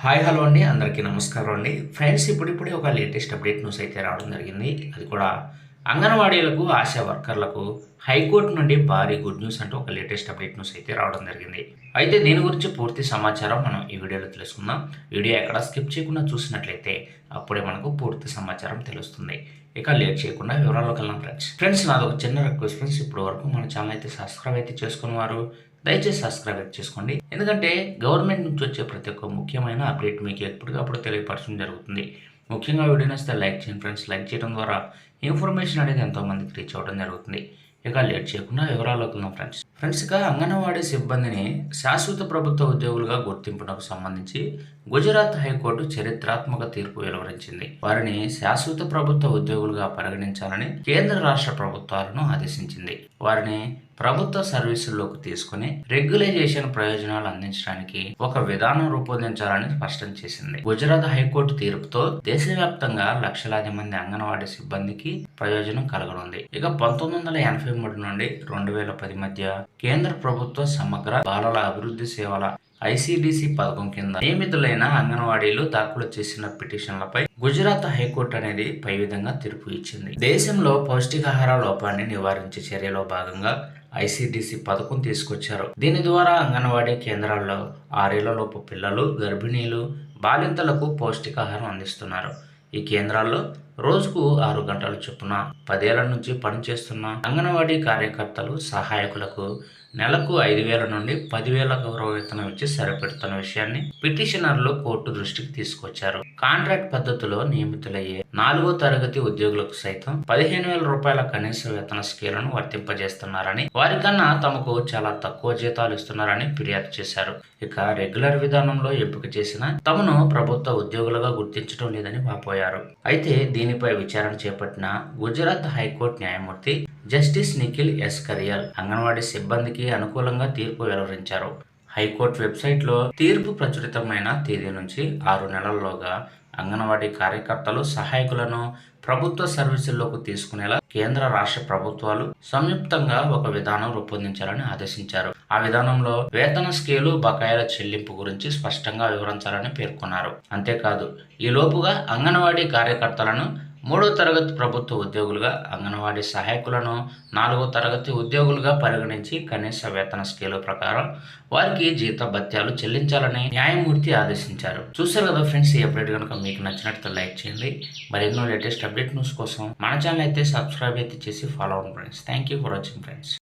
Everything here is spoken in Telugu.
హాయ్ హలో అండి, అందరికీ నమస్కారం అండి. ఫ్రెండ్స్, ఇప్పుడిప్పుడే ఒక లేటెస్ట్ అప్డేట్ న్యూస్ అయితే రావడం జరిగింది. అది కూడా అంగన్వాడీలకు, ఆశా వర్కర్లకు హైకోర్టు నుండి భారీ గుడ్ న్యూస్ అంటూ ఒక లేటెస్ట్ అప్డేట్ న్యూస్ అయితే రావడం జరిగింది. అయితే దీని గురించి పూర్తి సమాచారం మనం ఈ వీడియోలో తెలుసుకుందాం. వీడియో ఎక్కడ స్కిప్ చేయకుండా చూసినట్లయితే అప్పుడే మనకు పూర్తి సమాచారం తెలుస్తుంది. ఇక లేట్ చేయకుండా వివరాల్లోకి వెళ్దాం ఫ్రెండ్స్, నాది ఒక చిన్న రిక్వెస్ట్ ఫ్రెండ్స్. ఇప్పటి వరకు మన ఛానల్ అయితే సబ్స్క్రైబ్ అయితే చేసుకున్న వారు దయచేసి సబ్స్క్రైబ్ చేసుకోండి. ఎందుకంటే గవర్నమెంట్ నుంచి వచ్చే ప్రతి ఒక్క ముఖ్యమైన అప్డేట్ మీకు ఎప్పటికప్పుడు తెలియపరచడం జరుగుతుంది. ముఖ్యంగా వీడియో నచ్చితే లైక్ చేయండి ఫ్రెండ్స్. లైక్ చేయడం ద్వారా ఇన్ఫర్మేషన్ అనేది ఎంతోమందికి రీచ్ అవ్వడం జరుగుతుంది. ఇక లేట్ చేయకుండా వివరాల్లోకి వెళ్దాం ఫ్రెండ్స్, ఇక అంగన్వాడీ సిబ్బందిని శాశ్వత ప్రభుత్వ ఉద్యోగులుగా గుర్తింపునకు సంబంధించి గుజరాత్ హైకోర్టు చరిత్రాత్మక తీర్పు వెలువరించింది. వారిని శాశ్వత ప్రభుత్వ ఉద్యోగులుగా పరిగణించాలని కేంద్ర రాష్ట్ర ప్రభుత్వాలను ఆదేశించింది. వారిని ప్రభుత్వ సర్వీసుల్లోకి తీసుకుని రెగ్యులైజేషన్ ప్రయోజనాలు అందించడానికి ఒక విధానం రూపొందించాలని స్పష్టం చేసింది. గుజరాత్ హైకోర్టు తీర్పుతో దేశవ్యాప్తంగా లక్షలాది మంది అంగన్వాడీ సిబ్బందికి ప్రయోజనం కలగనుంది. ఇక 1983 నుండి 2010 మధ్య కేంద్ర ప్రభుత్వ సమగ్ర బాలల అభివృద్ధి సేవల ICDC పథకం కింద నియమితులైన అంగన్వాడీలు దాఖలు చేసిన పిటిషన్లపై గుజరాత్ హైకోర్టు అనేది పై విధంగా తీర్పు ఇచ్చింది. దేశంలో పౌష్టికాహార లోపాన్ని నివారించే చర్యలో భాగంగా ICDC పథకం తీసుకొచ్చారు. దీని ద్వారా అంగన్వాడీ కేంద్రాల్లో 6 ఏళ్లలోపు పిల్లలు, గర్భిణీలు, బాలింతలకు పౌష్టికాహారం అందిస్తున్నారు. ఈ కేంద్రాల్లో రోజుకు 6 గంటల చొప్పున 10 ఏళ్ల నుంచి పనిచేస్తున్న అంగన్వాడీ కార్యకర్తలు, సహాయకులకు నెలకు 5,000 నుండి 10,000 గౌరవ వేతనం ఇచ్చి సరిపెడుతున్న విషయాన్ని పిటిషనర్లు కోర్టు దృష్టికి తీసుకొచ్చారు. కాంట్రాక్ట్ పద్ధతిలో నియమితులయ్యే 4వ తరగతి ఉద్యోగులకు సైతం 15,000 రూపాయల కనీస వేతన స్కేలును వర్తింపజేస్తున్నారని, వారికన్నా తమకు చాలా తక్కువ జీతాలు ఇస్తున్నారని ఫిర్యాదు చేశారు. ఇక రెగ్యులర్ విధానంలో ఎంపిక చేసిన తమను ప్రభుత్వ ఉద్యోగులుగా గుర్తించడం లేదని వాపోయారు. అయితే దీనిపై విచారణ చేపట్టిన గుజరాత్ హైకోర్టు న్యాయమూర్తి జస్టిస్ నిఖిల్ ఎస్ కరియల్ అంగన్వాడీ సిబ్బందికి అనుకూలంగా తీర్పు వెలువరించారు. హైకోర్టు వెబ్సైట్లో తీర్పు ప్రచురితమైన తేదీ నుంచి 6 నెలల్లోగా అంగన్వాడీ కార్యకర్తలు, సహాయకులను ప్రభుత్వ సర్వీసుల్లోకి తీసుకునేలా కేంద్ర రాష్ట్ర ప్రభుత్వాలు సంయుక్తంగా ఒక విధానం రూపొందించాలని ఆదేశించారు. ఆ విధానంలో వేతన స్కేలు, బకాయిల చెల్లింపు గురించి స్పష్టంగా వివరించాలని పేర్కొన్నారు. అంతేకాదు, ఈ లోపుగా అంగన్వాడీ కార్యకర్తలను 3వ తరగతి ప్రభుత్వ ఉద్యోగులుగా, అంగన్వాడీ సహాయకులను 4వ తరగతి ఉద్యోగులుగా పరిగణించి కనీస వేతన స్కేలు ప్రకారం వారికి జీత భత్యాలు చెల్లించాలని న్యాయమూర్తి ఆదేశించారు. చూసారు కదా ఫ్రెండ్స్, ఈ అప్డేట్ కనుక మీకు నచ్చినట్లయితే లైక్ చేయండి. మరెన్నో లేటెస్ట్ అప్డేట్ న్యూస్ కోసం మన ఛానల్ అయితే సబ్స్క్రైబ్ అయితే చేసి ఫాలో అవ్వండి friends. Thank you for watching friends.